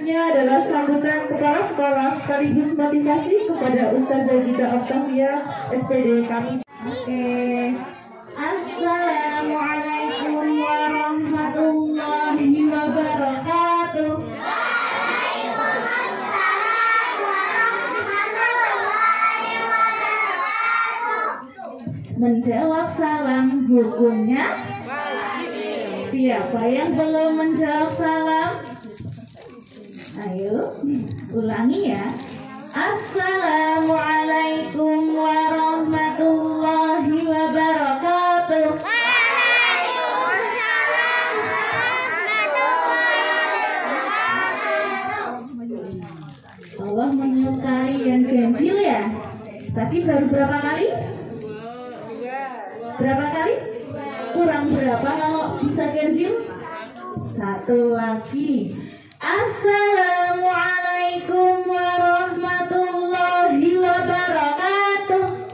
Selanjutnya adalah sambutan kepala sekolah sekaligus motivasi kepada Ustazah Gita Octavia, SPD kami. Oke. Assalamualaikum warahmatullahi wabarakatuh. Menjawab salam hukumnya siapa yang belum menjawab salam? Ayo ulangi ya. Assalamualaikum warahmatullahi wabarakatuh. Allah menyukai yang ganjil ya. Tadi baru berapa kali? Berapa kali? Kurang berapa kalau bisa ganjil? Satu lagi. Assalamualaikum warahmatullahi wabarakatuh.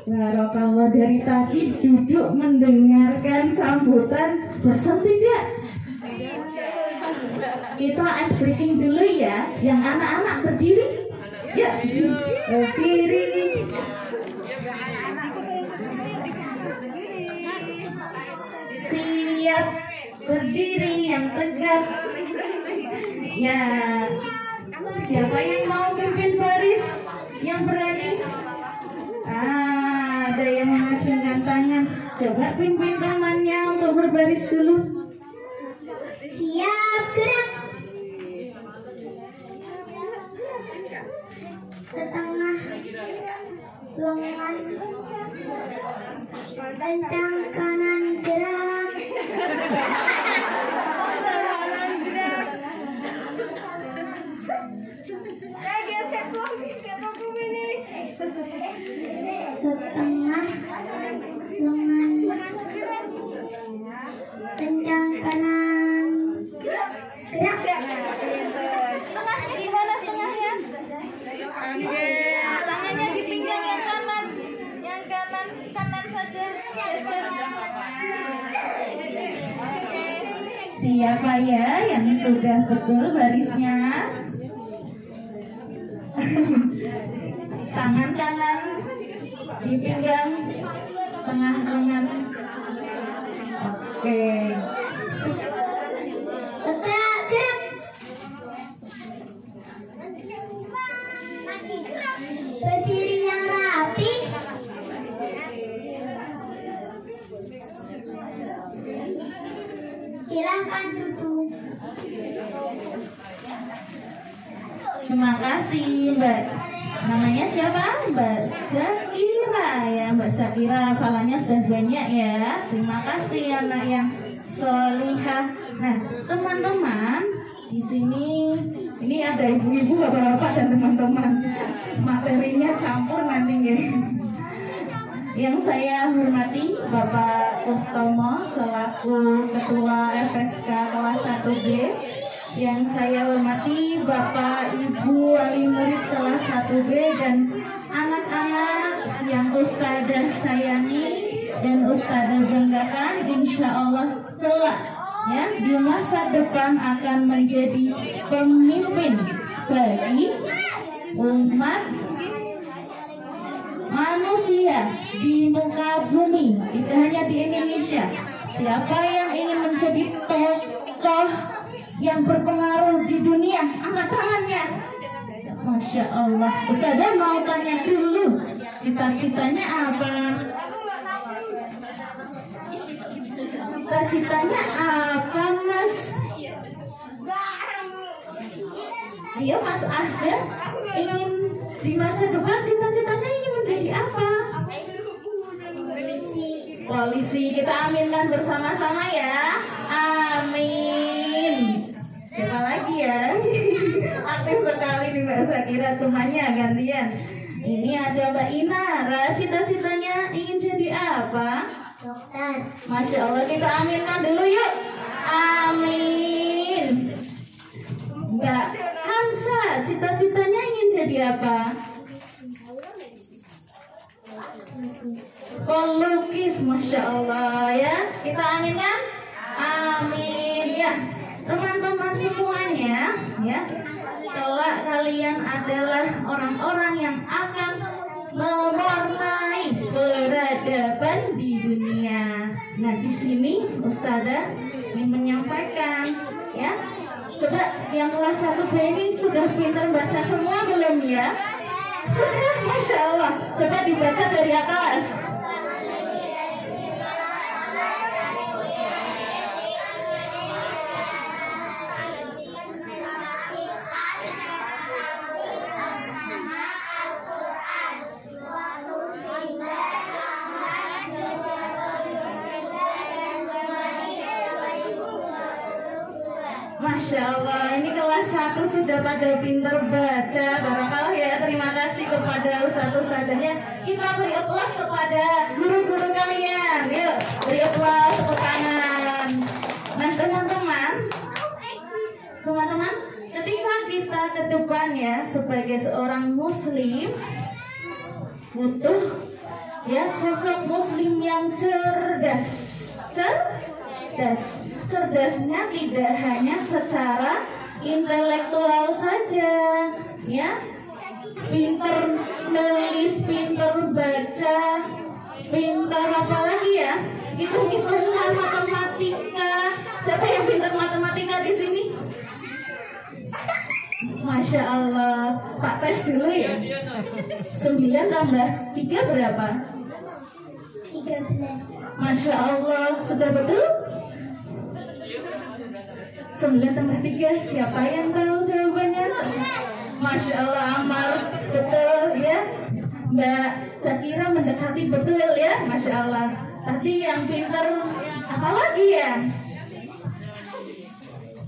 Barakallah, dari tadi duduk mendengarkan sambutan, bosan tidak? Kita ice breaking dulu ya. Yang anak-anak berdiri. Ya, berdiri. Siap berdiri yang tegak. Ya, siapa yang mau pimpin baris? Yang berani? Ada yang mengacungkan tangan. Coba pimpin tangannya untuk berbaris dulu. Siap, gerak. Ke tengah lengan, kencang kanan gerak. Ke tengah lengan, kencang kanan gerak. Setengahnya gimana setengahnya? Tangannya di pinggang yang kanan. Yang kanan saja. Siapa ya yang sudah betul barisnya? Tangan kanan di pinggang, setengah lengan. Oke. Berdiri yang rapi. Silakan duduk. Terima kasih Mbak. Namanya siapa? Mbak Zakira ya. Mbak Zakira hafalannya sudah banyak ya. Terima kasih anak yang solihah. Nah teman-teman di sini ini ada ibu-ibu, bapak-bapak dan teman-teman. Materinya campur nanti ya. Yang saya hormati Bapak Kustomo selaku Ketua FSK kelas 1B. Yang saya hormati Bapak Ibu wali murid kelas 1B dan anak-anak yang Ustadzah sayangi dan Ustadzah banggakan, insya Allah kelak ya di masa depan akan menjadi pemimpin bagi umat manusia di muka bumi, tidak hanya di Indonesia. Siapa yang ingin menjadi tokoh yang berpengaruh di dunia, angkat tangannya. Masya Allah. Ustazah mau tanya dulu, cita-citanya apa? Cita-citanya apa, Mas? Iya, Mas Azhar ingin di masa depan cita-citanya ingin menjadi apa? Polisi. Kita aminkan bersama-sama ya. Amin. Siapa lagi ya? Aktif sekali nih Mbak Zakira, temannya gantian. Ini ada Mbak Inara, cita-citanya ingin jadi apa? Dokter. Masya Allah, kita aminkan dulu yuk. Amin. Mbak Hansa, cita-citanya ingin jadi apa? pelukis, masya Allah ya. Kita aminkan, amin ya. Teman-teman semuanya ya, kelak kalian adalah orang-orang yang akan mewarnai peradaban di dunia. Nah, di sini Ustazah ingin menyampaikan ya. Coba yang kelas 1B ini sudah pintar baca semua belum ya? Sudah, masya Allah. Coba dibaca dari atas. Masya Allah, ini kelas 1 sudah pada pinter baca. Barakallah ya, terima kasih kepada ustadz-ustadzanya. Kita beri aplaus kepada guru-guru kalian. Yuk, beri aplaus, tepuk tangan. Nah teman-teman, ketika kita ke depan ya, sebagai seorang muslim, butuh ya sosok muslim yang cerdas. Cerdasnya tidak hanya secara intelektual saja, ya, pinter nulis, pinter baca, pinter apa lagi ya, hitung-hitungan, matematika. Siapa yang pinter matematika di sini? Masya Allah. Pak tes dulu ya. 9 tambah 3 berapa? 13. Masya Allah. Sudah betul? 9 tambah 3, siapa yang tahu jawabannya? Masya Allah, Amar, betul ya. Mbak Zakira mendekati betul ya, Masya Allah. Tadi yang pintar apa lagi ya?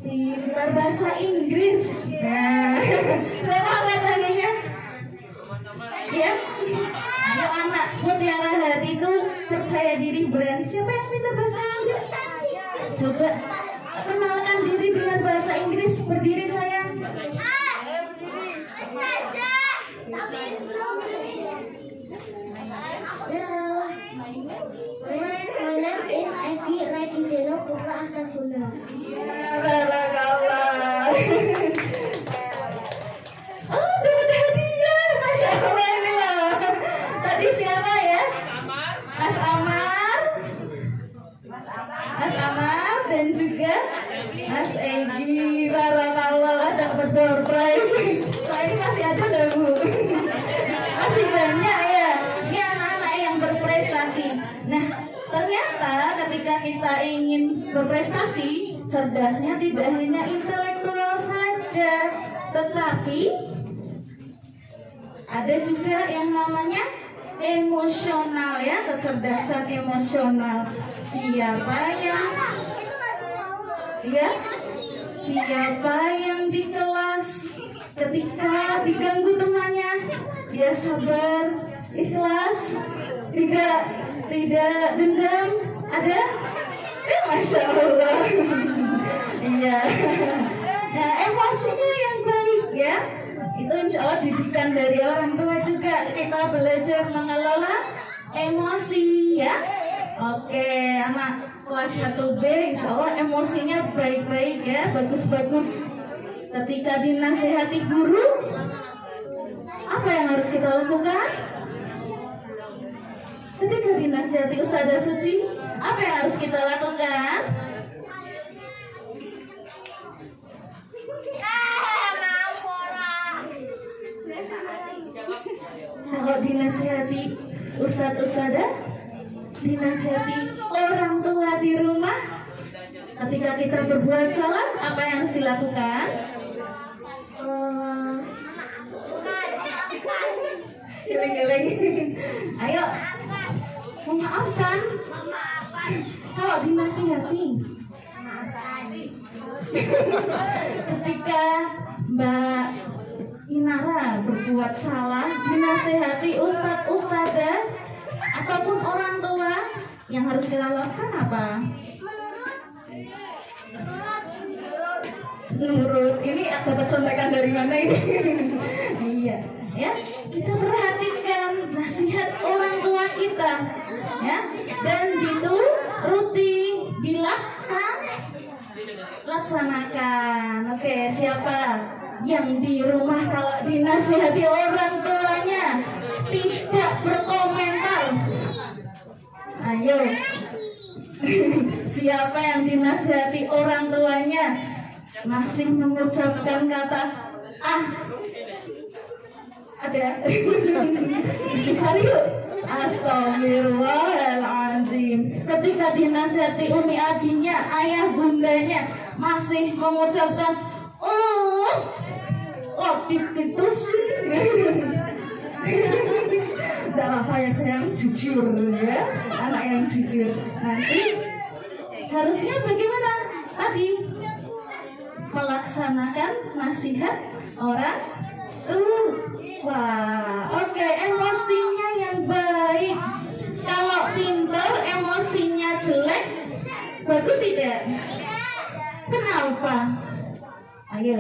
Pintar bahasa Inggris. Nah, saya mau tanyanya. Ya, ayo anak, mutiara hati itu percaya diri brand. Siapa yang pintar bahasa Inggris? Coba kenalkan diri dengan bahasa Inggris. Berdiri sayang. Oh, dapat hadiah. Masya Allah, ini loh. Tadi siapa ya? Mas Amar. Mas Amar dan juga Mas Egi. Barakallah, dapat door prize. Soal ini masih ada nggak Bu? Masih banyak ya. Ini anak-anak yang berprestasi. Nah, ternyata ketika kita ingin berprestasi, cerdasnya tidak hanya intelektual saja, tetapi ada juga yang namanya emosional ya, kecerdasan emosional. Siapa yang di kelas ketika diganggu temannya, dia sabar, ikhlas, tidak dendam, ada? Masya Allah. Iya. Nah, emosinya yang baik ya, itu insya Allah didikan dari orang tua juga. Kita belajar mengelola emosi ya. Oke, anak kelas 1B insya Allah emosinya baik-baik ya, bagus-bagus. Ketika dinasehati guru, apa yang harus kita lakukan? Ketika dinasihati Ustazah Suci, apa yang harus kita lakukan? Kalau dinasihati Ustazah, dinasihati orang tua di rumah, ketika kita berbuat salah, apa yang harus dilakukan? Giling-giling. Ayo, memaafkan. Kalau dinasihati, ketika Mbak Inara berbuat salah, dinasihati ustazah ataupun orang tua, yang harus kita lakukan apa? Nurut. Ini dapat contekan dari mana ini? Iya, ya. Kita perhatikan nasihat orang tua kita. ya, dan itu rutin dilaksanakan. Oke, siapa yang di rumah kalau dinasihati orang tuanya tidak berkomentar? Ayo. Siapa yang dinasihati orang tuanya masih mengucapkan kata ada? Istighfar yuk. Astagfirullahaladzim. Ketika dinasihati umi abinya, ayah bundanya masih mengucapkan gitu sih. Tidak apa ya, sayang, jujur ya, anak yang jujur. Nanti harusnya bagaimana? Tadi melaksanakan nasihat orang tua. Oke, emosinya yang baik. Kalau pinter, emosinya jelek, bagus tidak? Kenapa? Ayo,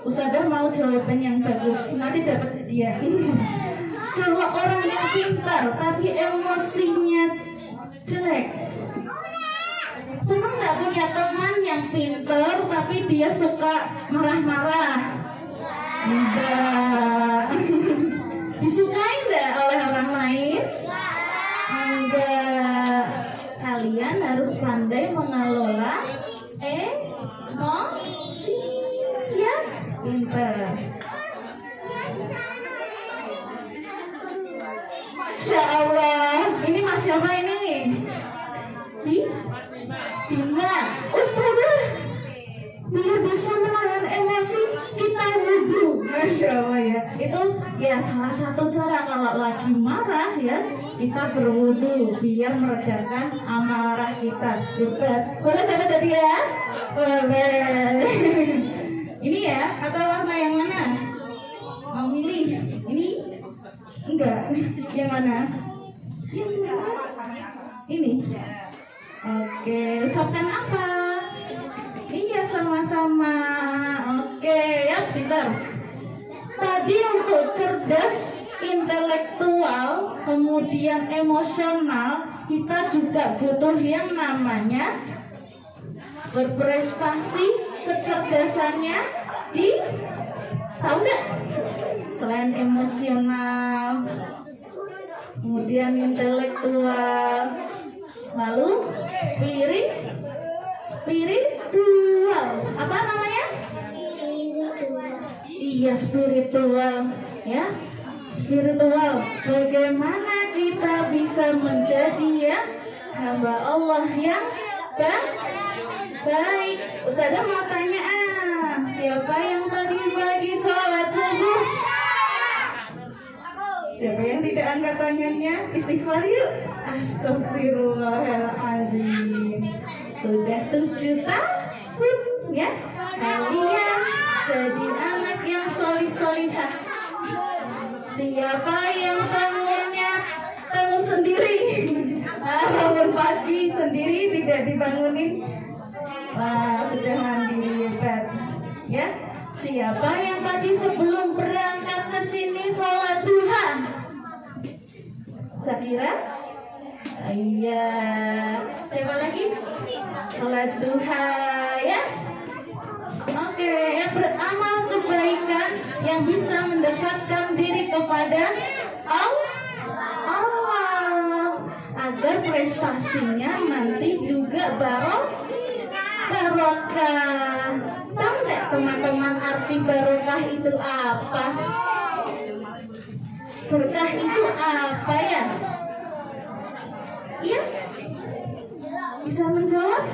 Ustazah mau jawaban yang bagus, nanti dapat hadiah. Kalau orang yang pintar tapi emosinya jelek, seneng nggak punya teman yang pintar tapi dia suka marah-marah? Enggak. Disukai nggak oleh orang lain? Enggak. Kalian harus pandai mengelola emosi ya, pintar. Masya Allah, ini Mas siapa ini? Bina. Ustazah, biar bisa menahan emosi kita wudhu. Masya Allah ya. Itu ya salah satu cara kalau lagi marah ya, kita berwudhu biar meredakan amarah kita. Hebat. Boleh dapat hadiah? Boleh. Ini ya, atau warna yang mana? Mau milih? Ini? Enggak. Yang mana? Ini. Oke, ucapkan apa? Iya, sama-sama. Oke, ya, pintar. Tadi untuk cerdas, intelektual, kemudian emosional, kita juga butuh yang namanya berprestasi, kecerdasannya tahu nggak? Selain emosional, kemudian intelektual, lalu spiritual. Apa namanya? Iya, spiritual ya. Spiritual. Bagaimana kita bisa menjadi ya hamba Allah yang baik? Ustazah mau tanya, siapa yang tadi pagi sholat subuh? Siapa yang tidak angkat tangannya? Istighfar yuk. Astagfirullahaladzim. Sudah 7 tahun ya kalian jadi anak yang solih-solihah. Siapa yang bangun sendiri? Bangun pagi sendiri, tidak dibangunin. Wah, sudah mandiri, hebat ya. Siapa yang tadi sebelum berangkat ke sini sholat duha? Zakira? Iya. Siapa lagi? Sholat duha ya. Oke, yang beramal kebaikan yang bisa mendekatkan diri kepada Allah agar prestasinya nanti juga barokah. Tahu nggak teman-teman arti barokah itu apa? Berkah itu apa ya? Iya? Bisa menjawab?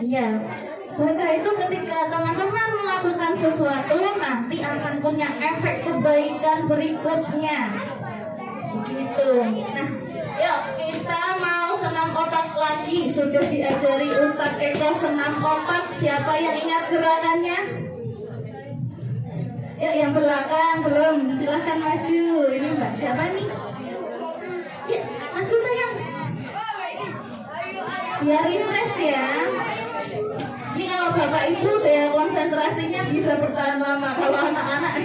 Iya. Berkah itu ketika teman-teman melakukan sesuatu nanti akan punya efek kebaikan berikutnya. Begitu. Nah, yuk kita mau senam otak lagi. Sudah diajari Ustadz Eko senam otak. Siapa yang ingat gerakannya? Ya, yang belakang belum. Silahkan maju. Ini Mbak siapa nih? Ya, maju sayang. Biar refresh ya. Ini kalau bapak ibu daya konsentrasinya bisa bertahan lama. Kalau anak-anak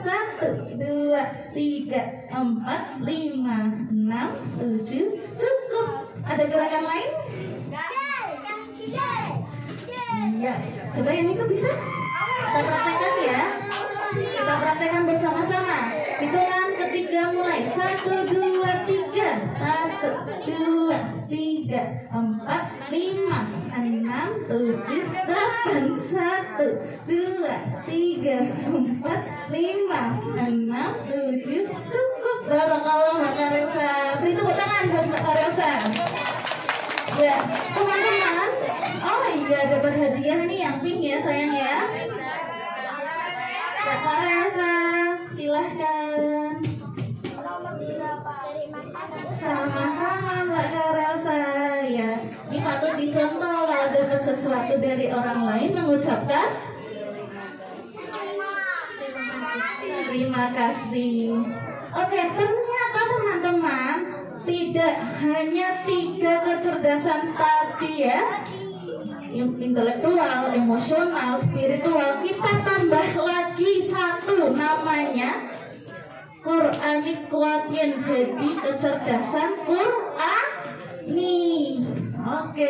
1, 2, 3, 4, 5, 6, 7. Cukup. Ada gerakan lain? Iya. Coba yang itu bisa? Kita praktekkan ya. Kita praktekkan bersama-sama. Hitungan ketiga mulai. 1, 2, 3. 1, 2, 3, 4, 5, 6, 7, 8. 1, 2, 3, 4, 5, 6, 7. Cukup. Barakallah Kak Relsa. Beri tepuk tangan buat Kak Relsa. Ya, teman-teman. Oh iya, dapat hadiah nih yang pink ya sayang ya. Kak Relsa, silahkan. Sama-sama Mbak Relsa ya. Ini patut dicontoh kalau dapat sesuatu dari orang lain mengucapkan terima kasih. Oke, ternyata teman-teman tidak hanya 3 kecerdasan tadi ya, intelektual, emosional, spiritual, kita tambah lagi 1 namanya Quranic Quotient, jadi kecerdasan Qurani. Oke,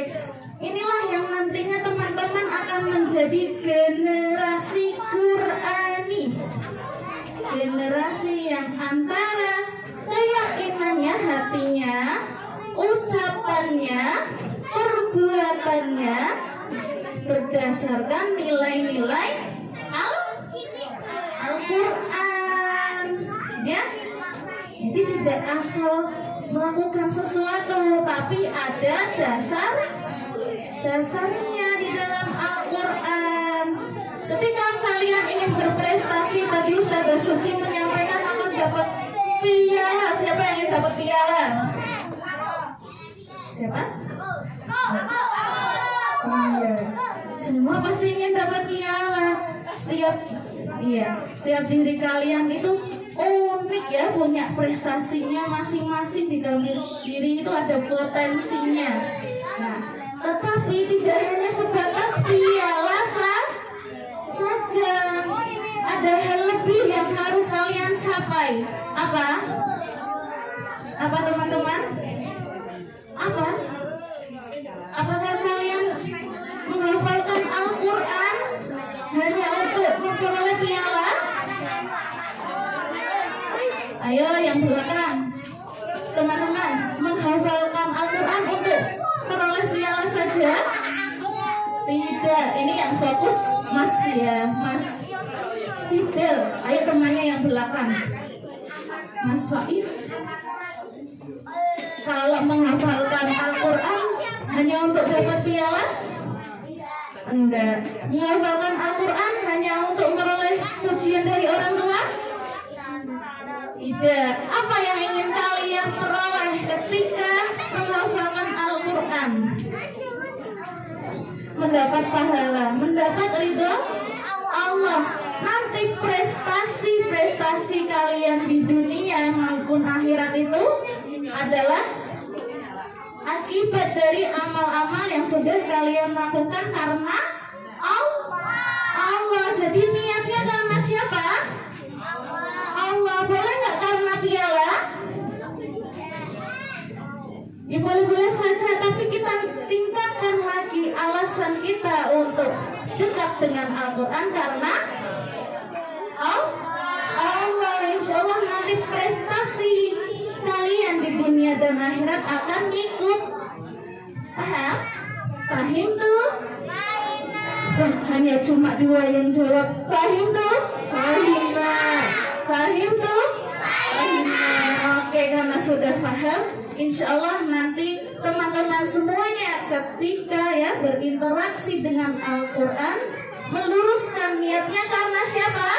inilah yang nantinya teman-teman akan menjadi generasi Qurani, generasi yang antara keyakinannya, hatinya, ucapannya, perbuatannya berdasarkan nilai-nilai Al-Quran ya. Jadi tidak asal melakukan sesuatu, tapi ada dasarnya di dalam Al-Quran. Ketika kalian ingin berprestasi, tadi Ustazah Suci menyampaikan akan dapat piala. Siapa yang ingin dapat piala? Siapa? Iya. Semua pasti ingin dapat piala. Setiap diri kalian itu unik ya, punya prestasinya masing-masing. Di dalam diri itu ada potensinya. Nah, tetapi tidak hanya sebatas piala saja. Ada hal lebih yang harus kalian capai. Apa? Apa teman-teman? Apa? Apakah kalian menghafalkan Al-Quran hanya untuk memperoleh piala? Ayo yang belakang, teman-teman, menghafalkan Al-Quran untuk memperoleh piala saja? Tidak, ini yang fokus Mas ya, Mas Fidel. Ayo temannya yang belakang, Mas Faiz. Kalau menghafalkan Al-Quran hanya untuk dapat piala? Enggak. Menghafalkan Al-Quran hanya untuk memperoleh pujian dari orang tua? Tidak. Apa yang ingin kalian peroleh ketika menghafalkan Al-Quran? Mendapat pahala, mendapat ridho Allah. Nanti prestasi kalian di dunia maupun akhirat itu adalah akibat dari amal-amal yang sudah kalian lakukan karena Allah. Jadi niatnya karena siapa? Allah. Boleh nggak karena piala? Ya boleh-boleh saja, tapi kita tingkatkan lagi alasan kita untuk dekat dengan Al-Quran karena Allah. Insya Allah nanti prestasi kalian di dunia dan akhirat akan ikut. Paham? Pahim tuh? Hanya cuma 2 yang jawab. Pahim tuh? Pahim tuh? Pahim. Oke, Oke, karena sudah paham, insya Allah nanti teman-teman semuanya ketika ya berinteraksi dengan Al-Quran, meluruskan niatnya karena siapa?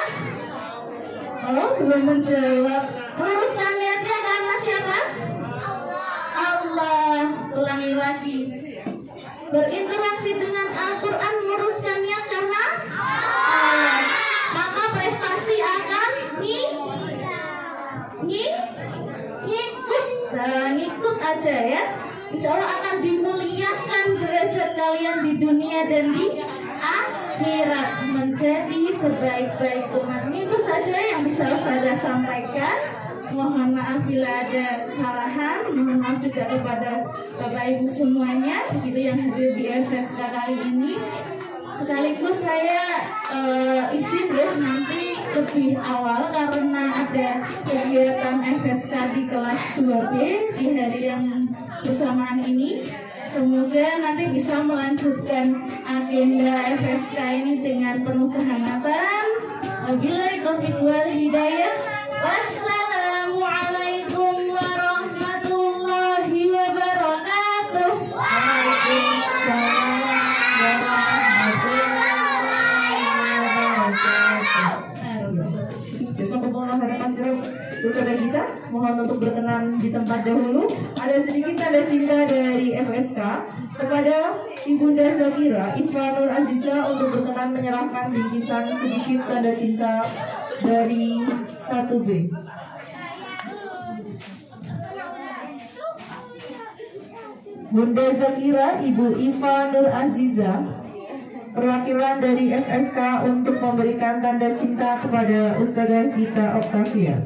Oh, belum menjawab. Meluruskan niatnya karena siapa? Allah. Ulangi lagi. Berinteraksi dengan Al-Quran, meluruskan niat karena Allah. Maka prestasi akan ngikut aja ya. Insya Allah akan dimuliakan derajat kalian di dunia dan di akhirat, menjadi sebaik-baik umat. Ini itu saja yang bisa Ustazah sampaikan. Mohon maaf bila ada kesalahan. Mohon maaf juga kepada Bapak Ibu semuanya begitu yang hadir di FSK kali ini. Sekaligus saya izin deh nanti lebih awal karena ada kegiatan FSK di kelas 2B di hari yang bersamaan ini. Semoga nanti bisa melanjutkan agenda FSK ini dengan penuh kehangatan. Wabillahi taufiq wal hidayah. Wassalamualaikum warahmatullahi wabarakatuh. Waalaikumsalam Saudara kita, mohon untuk berkenan di tempat dahulu. Ada sedikit tanda cinta dari FSK kepada Ibunda Zakira Iva Nur Aziza untuk berkenan menyerahkan bingkisan sedikit tanda cinta dari 1B. Bunda Zakira Ibu Iva Nur Aziza, perwakilan dari FSK untuk memberikan tanda cinta kepada Ustazah Gita Octavia.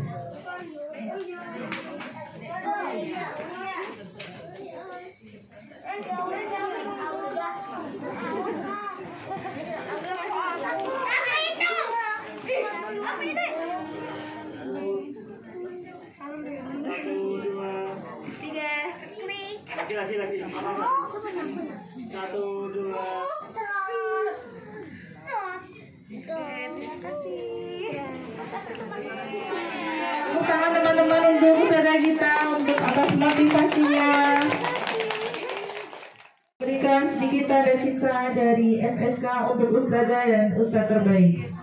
Lagi. 1, 2. Terima kasih. Tepuk tangan teman-teman untuk Ustazah Gita untuk atas motivasinya. Berikan sedikit tanda cinta dari FSK untuk Ustazah dan Ustaz terbaik.